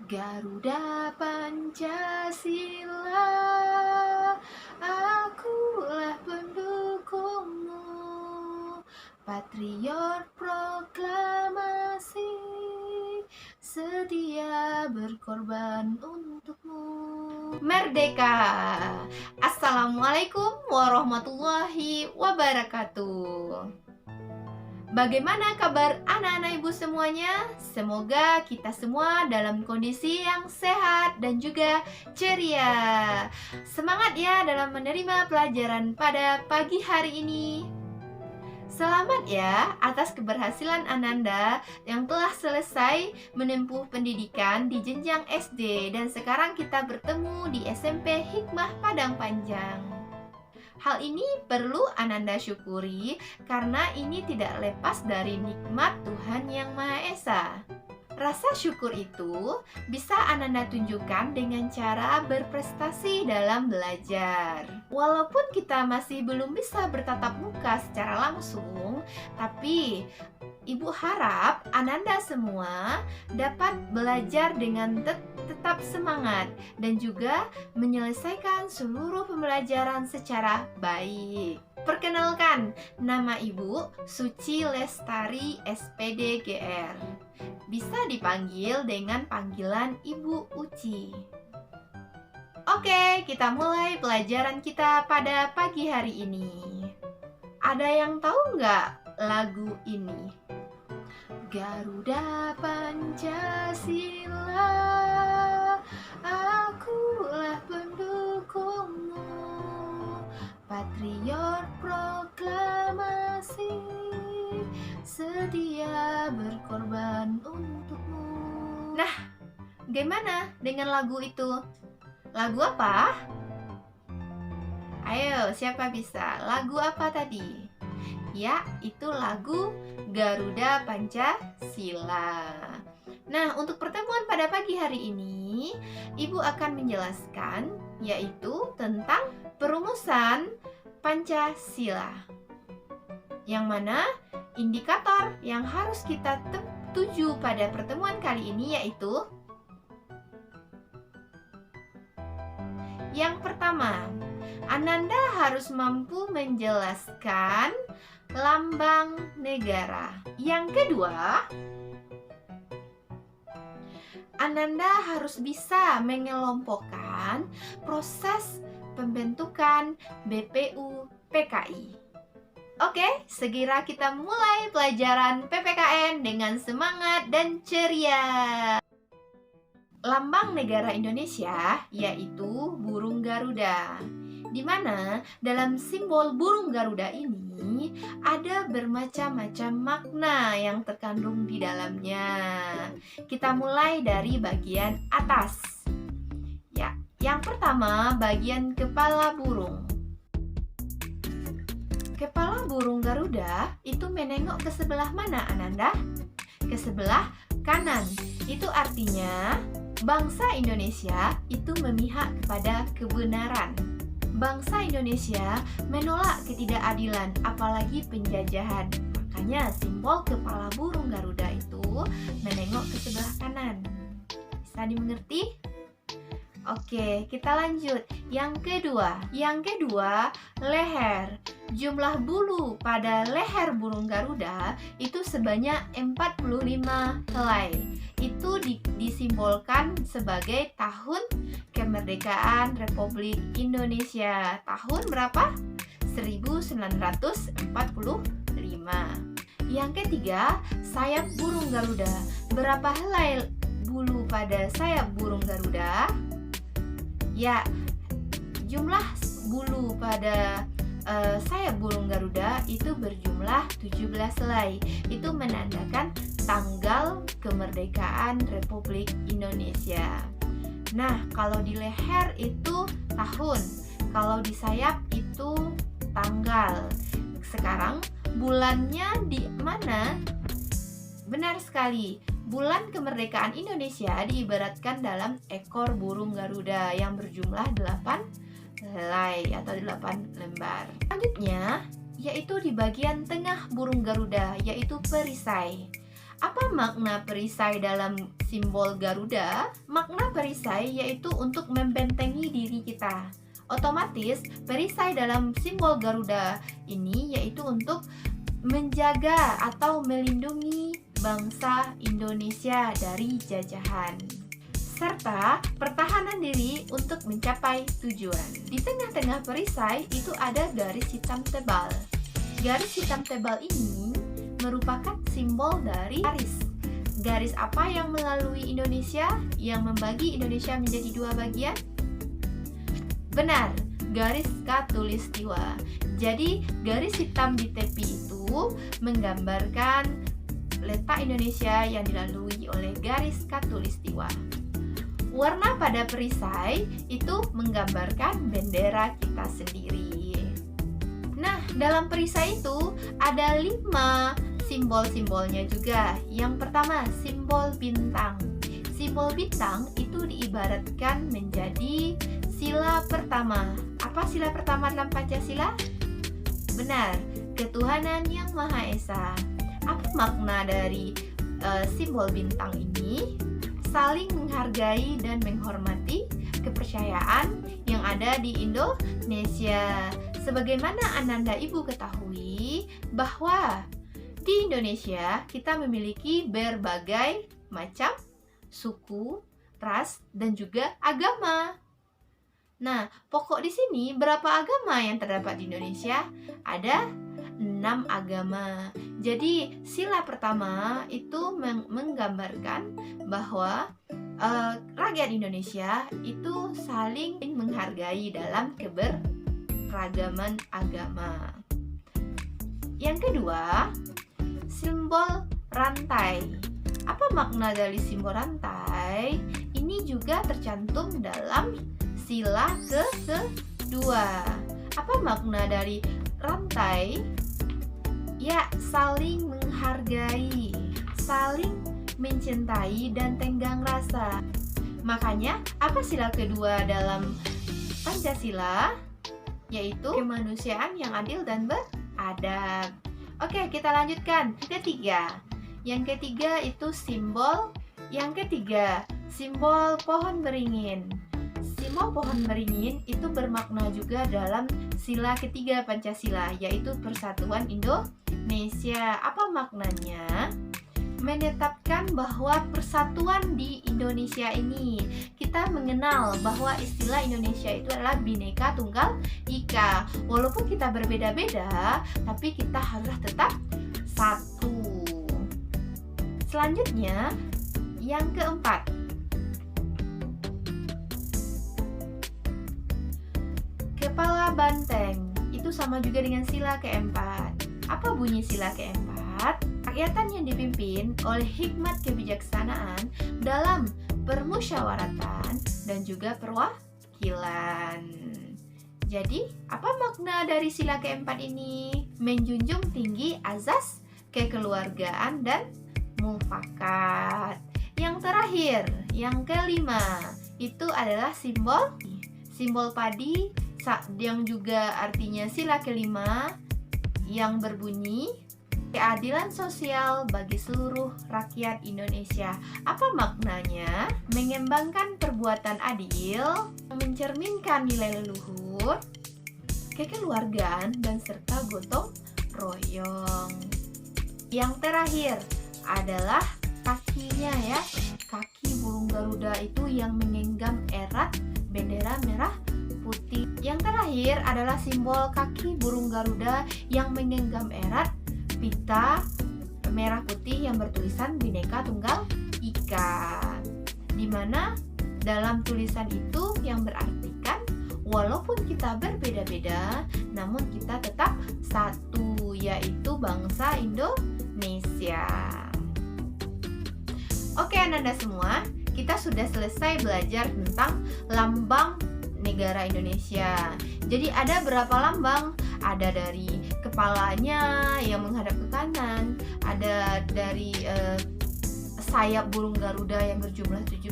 Garuda Pancasila, akulah pendukungmu, patriot proklamasi, setia berkorban untukmu. Merdeka! Assalamualaikum warahmatullahi wabarakatuh. Bagaimana kabar anak-anak ibu semuanya? Semoga kita semua dalam kondisi yang sehat dan juga ceria. Semangat ya dalam menerima pelajaran pada pagi hari ini. Selamat ya atas keberhasilan Ananda yang telah selesai menempuh pendidikan di jenjang SD dan sekarang kita bertemu di SMP Hikmah Padang Panjang. Hal ini perlu Ananda syukuri karena ini tidak lepas dari nikmat Tuhan Yang Maha Esa. Rasa syukur itu bisa Ananda tunjukkan dengan cara berprestasi dalam belajar. Walaupun kita masih belum bisa bertatap muka secara langsung, tapi Ibu harap Ananda semua dapat belajar dengan tetap semangat dan juga menyelesaikan seluruh pembelajaran secara baik. Perkenalkan, nama Ibu Suci Lestari SPD GR. Bisa dipanggil dengan panggilan Ibu Uci. Oke, kita mulai pelajaran kita pada pagi hari ini. Ada yang tahu nggak lagu ini? Garuda Pancasila, akulah pendukungmu, patriot proklamasi, setia berkorban untukmu. Nah, gimana dengan lagu itu? Lagu apa? Ayo, siapa bisa? Lagu apa tadi? Ya, itu lagu Garuda Pancasila. Nah, untuk pertemuan pada pagi hari ini, Ibu akan menjelaskan yaitu tentang perumusan Pancasila. Yang mana indikator yang harus kita tuju pada pertemuan kali ini yaitu yang pertama, Ananda harus mampu menjelaskan lambang negara. Yang kedua, Ananda harus bisa mengelompokkan proses pembentukan BPU PKI. Oke, segera kita mulai pelajaran PPKN dengan semangat dan ceria. Lambang negara Indonesia yaitu burung Garuda, di mana dalam simbol burung Garuda ini ada bermacam-macam makna yang terkandung di dalamnya. Kita mulai dari bagian atas. Ya, yang pertama bagian kepala burung. Kepala burung Garuda itu menengok ke sebelah mana, Ananda? Ke sebelah kanan. Itu artinya bangsa Indonesia itu memihak kepada kebenaran. Bangsa Indonesia menolak ketidakadilan, apalagi penjajahan. Makanya simbol kepala burung Garuda itu menengok ke sebelah kanan. Bisa dimengerti? Oke, kita lanjut. Yang kedua, leher. Jumlah bulu pada leher burung Garuda itu sebanyak 45 helai. Itu disimbolkan sebagai tahun kemerdekaan Republik Indonesia. Tahun berapa? 1945. Yang ketiga, sayap burung Garuda. Berapa helai bulu pada sayap burung Garuda? Ya, jumlah bulu pada sayap burung Garuda itu berjumlah 17 helai. Itu menandakan tanggal kemerdekaan Republik Indonesia. Nah, kalau di leher itu tahun, kalau di sayap itu tanggal. Sekarang bulannya di mana? Benar sekali. Bulan kemerdekaan Indonesia diibaratkan dalam ekor burung Garuda yang berjumlah 8 helai atau 8 lembar. Selanjutnya yaitu di bagian tengah burung Garuda, yaitu perisai. Apa makna perisai dalam simbol Garuda? Makna perisai yaitu untuk membentengi diri kita. Otomatis, perisai dalam simbol Garuda ini yaitu untuk menjaga atau melindungi bangsa Indonesia dari jajahan, serta pertahanan diri untuk mencapai tujuan. Di tengah-tengah perisai itu ada garis hitam tebal. Garis hitam tebal ini merupakan simbol dari garis. Garis apa yang melalui Indonesia, yang membagi Indonesia menjadi dua bagian? Benar, garis Khatulistiwa. Jadi, garis hitam di tepi itu menggambarkan letak Indonesia yang dilalui oleh garis Khatulistiwa. Warna pada perisai itu menggambarkan bendera kita sendiri. Nah, dalam perisai itu ada 5 simbol-simbolnya juga. Yang pertama, simbol bintang. Simbol bintang itu diibaratkan menjadi sila pertama. Apa sila pertama dalam Pancasila? Benar, ketuhanan yang Maha Esa. Apa makna dari simbol bintang ini? Saling menghargai dan menghormati kepercayaan yang ada di Indonesia. Sebagaimana Ananda Ibu ketahui bahwa di Indonesia kita memiliki berbagai macam suku, ras, dan juga agama. Nah, pokok di sini berapa agama yang terdapat di Indonesia? Ada 6 agama. Jadi, sila pertama itu menggambarkan bahwa rakyat Indonesia itu saling menghargai dalam keberagaman agama. Yang kedua, simbol rantai. Apa makna dari simbol rantai? Ini juga tercantum dalam sila kedua. Apa makna dari rantai? Ya, saling menghargai, saling mencintai dan tenggang rasa. Makanya, apa sila kedua dalam Pancasila? Yaitu kemanusiaan yang adil dan beradab. Oke, kita lanjutkan. Ketiga. Yang ketiga itu simbol. Yang ketiga, simbol pohon beringin. Simbol pohon beringin itu bermakna juga dalam sila ketiga Pancasila, yaitu Persatuan Indonesia. Apa maknanya? Menetapkan bahwa persatuan di Indonesia ini, kita mengenal bahwa istilah Indonesia itu adalah Bhinneka Tunggal Ika. Walaupun kita berbeda-beda, tapi kita harus tetap satu. Selanjutnya, yang keempat, kepala banteng. Itu sama juga dengan sila keempat. Apa bunyi sila keempat? Rakyatan yang dipimpin oleh hikmat kebijaksanaan dalam permusyawaratan dan juga perwakilan. Jadi, apa makna dari sila keempat ini? Menjunjung tinggi azas kekeluargaan dan mufakat. Yang terakhir, yang kelima, itu adalah simbol padi yang juga artinya sila kelima yang berbunyi keadilan sosial bagi seluruh rakyat Indonesia. Apa maknanya? Mengembangkan perbuatan adil, mencerminkan nilai leluhur, kekeluargaan, dan serta gotong royong. Yang terakhir adalah kakinya ya. Kaki burung Garuda itu yang menggenggam erat bendera merah putih. Yang terakhir adalah simbol kaki burung Garuda yang menggenggam erat pita merah putih yang bertulisan Bhinneka Tunggal Ika, di mana dalam tulisan itu yang berartikan walaupun kita berbeda-beda, namun kita tetap satu, yaitu bangsa Indonesia. Oke, Ananda semua, kita sudah selesai belajar tentang lambang negara Indonesia. Jadi ada berapa lambang? Ada dari kepalanya yang menghadap ke kanan, ada dari sayap burung Garuda yang berjumlah 17,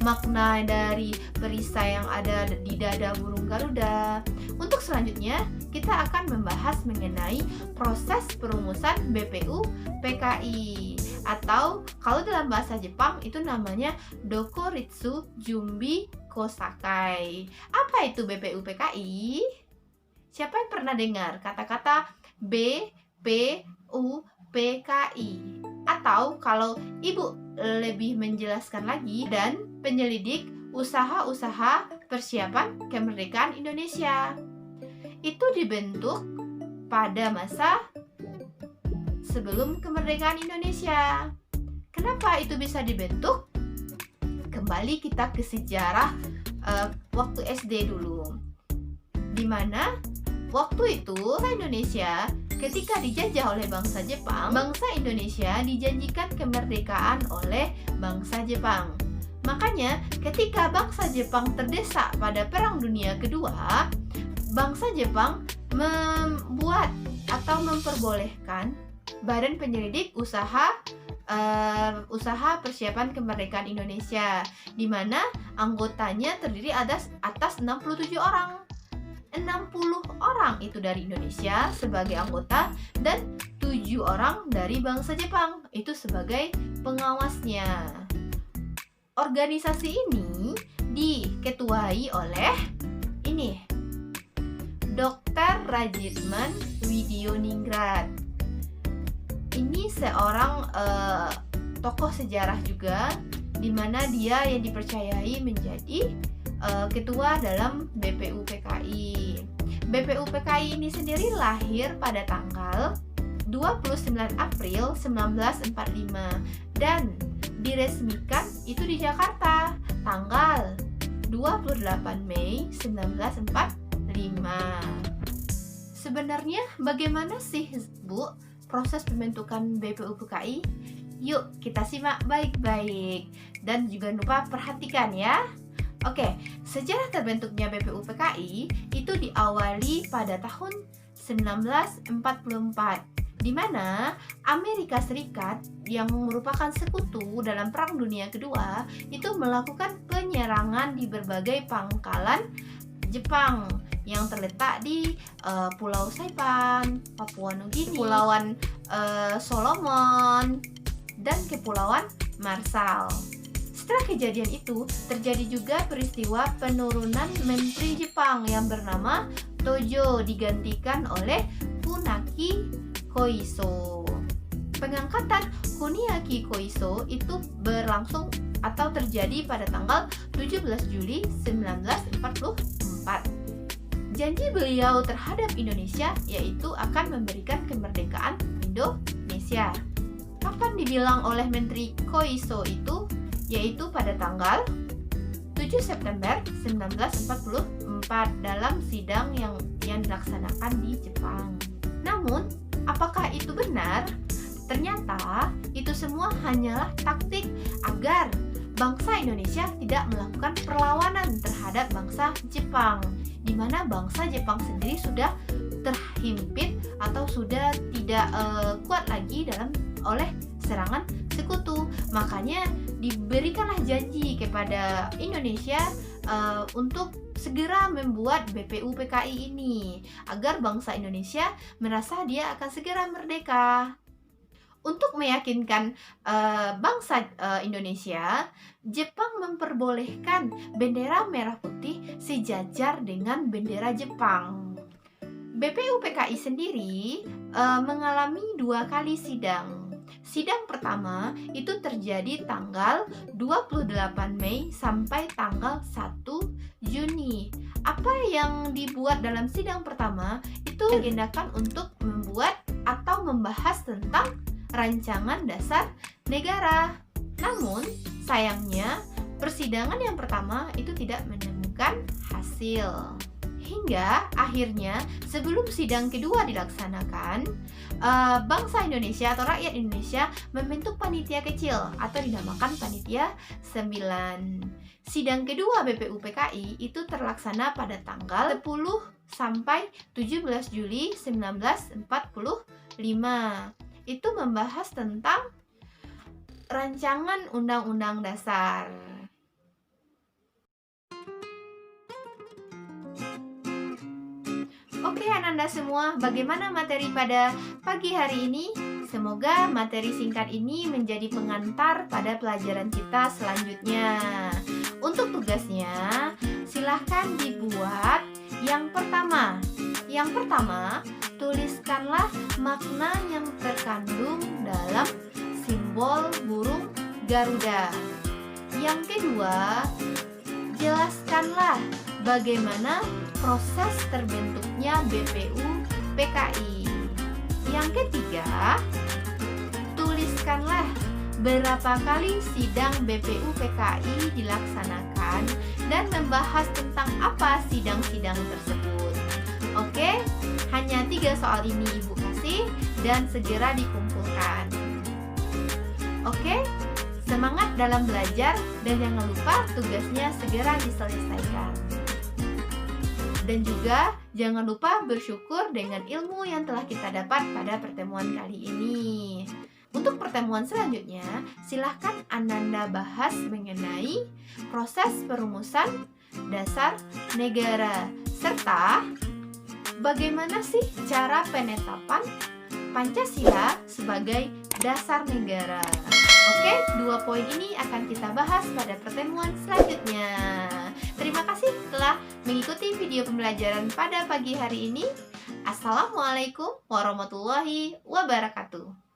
makna dari perisai yang ada di dada burung Garuda. Untuk selanjutnya, kita akan membahas mengenai proses perumusan BPU PKI. atau kalau dalam bahasa Jepang itu namanya Dokoritsu Jumbi Kosakai. Apa itu BPUPKI? Siapa yang pernah dengar kata-kata BPUPKI? Atau kalau Ibu lebih menjelaskan lagi, dan penyelidik usaha-usaha persiapan kemerdekaan Indonesia. Itu dibentuk pada masa sebelum kemerdekaan Indonesia. Kenapa itu bisa dibentuk? Kembali kita ke sejarah waktu SD dulu, di mana waktu itu Indonesia ketika dijajah oleh bangsa Jepang, bangsa Indonesia dijanjikan kemerdekaan oleh bangsa Jepang. Makanya ketika bangsa Jepang terdesak pada Perang Dunia Kedua, bangsa Jepang membuat atau memperbolehkan Badan Penyelidik Usaha Persiapan Kemerdekaan Indonesia, di mana anggotanya terdiri atas 67 orang. 60 orang itu dari Indonesia sebagai anggota dan 7 orang dari bangsa Jepang itu sebagai pengawasnya. Organisasi ini diketuai oleh Dr. Rajitman Widioningrat. Ini seorang tokoh sejarah juga, di mana dia yang dipercayai menjadi ketua dalam BPUPKI. BPUPKI ini sendiri lahir pada tanggal 29 April 1945 dan diresmikan itu di Jakarta tanggal 28 Mei 1945. Sebenarnya bagaimana sih, Bu, proses pembentukan BPUPKI? Yuk kita simak baik-baik dan juga lupa perhatikan ya. Oke, sejarah terbentuknya BPUPKI itu diawali pada tahun 1944, di mana Amerika Serikat yang merupakan sekutu dalam Perang Dunia Kedua itu melakukan penyerangan di berbagai pangkalan Jepang yang terletak di Pulau Saipan, Papua Nugini, Kepulauan Solomon, dan Kepulauan Marshall. Setelah kejadian itu, terjadi juga peristiwa penurunan Menteri Jepang yang bernama Tojo digantikan oleh Kuniaki Koiso. Pengangkatan Kuniaki Koiso itu berlangsung atau terjadi pada tanggal 17 Juli 1944. Janji beliau terhadap Indonesia yaitu akan memberikan kemerdekaan Indonesia. Kapan dibilang oleh Menteri Koiso itu? Yaitu pada tanggal 7 September 1944 dalam sidang yang dilaksanakan di Jepang. Namun, apakah itu benar? Ternyata itu semua hanyalah taktik agar bangsa Indonesia tidak melakukan perlawanan terhadap bangsa Jepang, di mana bangsa Jepang sendiri sudah terhimpit atau sudah tidak kuat lagi oleh serangan sekutu. Makanya diberikanlah janji kepada Indonesia untuk segera membuat BPUPKI ini agar bangsa Indonesia merasa dia akan segera merdeka. Untuk meyakinkan bangsa Indonesia, Jepang memperbolehkan bendera merah putih sejajar dengan bendera Jepang. BPUPKI sendiri mengalami 2 kali sidang. Sidang pertama itu terjadi tanggal 28 Mei sampai tanggal 1 Juni. Apa yang dibuat dalam sidang pertama itu diagendakan untuk membuat atau membahas tentang rancangan dasar negara. Namun, sayangnya persidangan yang pertama itu tidak menemukan hasil. Hingga akhirnya sebelum sidang kedua dilaksanakan, bangsa Indonesia atau rakyat Indonesia membentuk panitia kecil atau dinamakan panitia 9. Sidang kedua BPUPKI itu terlaksana pada tanggal 10 sampai 17 Juli 1945. Itu membahas tentang rancangan undang-undang dasar. Oke, Ananda semua, bagaimana materi pada pagi hari ini? Semoga materi singkat ini menjadi pengantar pada pelajaran kita selanjutnya. Untuk tugasnya, silahkan dibuat yang pertama. Yang pertama, tuliskanlah makna yang terkandung dalam simbol burung Garuda. Yang kedua, jelaskanlah bagaimana proses terbentuknya BPU PKI. Yang ketiga, tuliskanlah berapa kali sidang BPU PKI dilaksanakan dan membahas tentang apa sidang-sidang tersebut. Oke, hanya 3 soal ini Ibu kasih dan segera dikumpulkan. Oke, semangat dalam belajar dan jangan lupa tugasnya segera diselesaikan. Dan juga jangan lupa bersyukur dengan ilmu yang telah kita dapat pada pertemuan kali ini. Untuk pertemuan selanjutnya, silahkan Ananda bahas mengenai proses perumusan dasar negara serta bagaimana sih cara penetapan Pancasila sebagai dasar negara. Oke, 2 poin ini akan kita bahas pada pertemuan selanjutnya. Terima kasih telah mengikuti video pembelajaran pada pagi hari ini. Assalamualaikum warahmatullahi wabarakatuh.